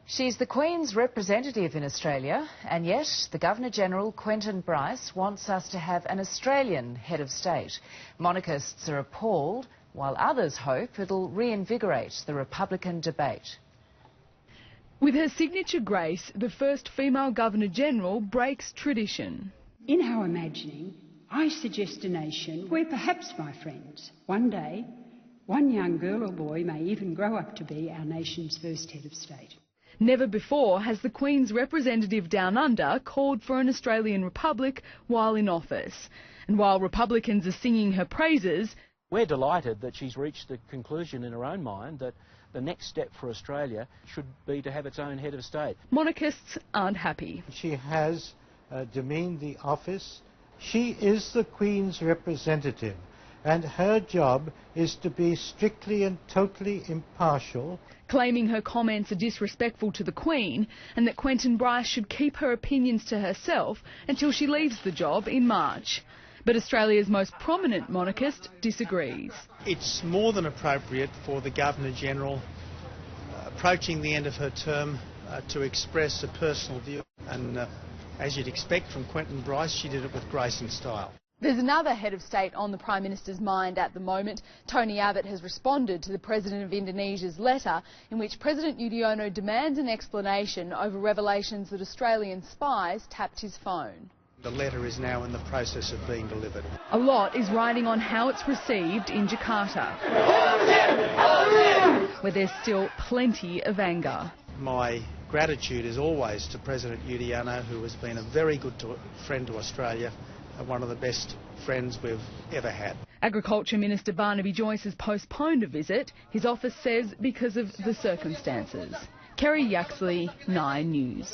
She's the Queen's representative in Australia, and yet the Governor-General Quentin Bryce wants us to have an Australian head of state. Monarchists are appalled, while others hope it'll reinvigorate the Republican debate. With her signature grace, the first female Governor-General breaks tradition. In our imagining, I suggest a nation where perhaps, my friends, one day, one young girl or boy may even grow up to be our nation's first head of state. Never before has the Queen's representative down under called for an Australian republic while in office. And while Republicans are singing her praises, we're delighted that she's reached the conclusion in her own mind that the next step for Australia should be to have its own head of state. Monarchists aren't happy. She has demeaned the office. She is the Queen's representative, and her job is to be strictly and totally impartial. Claiming her comments are disrespectful to the Queen and that Quentin Bryce should keep her opinions to herself until she leaves the job in March. But Australia's most prominent monarchist disagrees. It's more than appropriate for the Governor-General approaching the end of her term to express a personal view, and as you'd expect from Quentin Bryce, she did it with grace and style. There's another head of state on the Prime Minister's mind at the moment. Tony Abbott has responded to the President of Indonesia's letter in which President Yudhoyono demands an explanation over revelations that Australian spies tapped his phone. The letter is now in the process of being delivered. A lot is riding on how it's received in Jakarta, where there's still plenty of anger. My gratitude is always to President Yudhoyono, who has been a very good friend to Australia, and one of the best friends we've ever had. Agriculture Minister Barnaby Joyce has postponed a visit, his office says because of the circumstances. Kerry Yaxley, 9 News.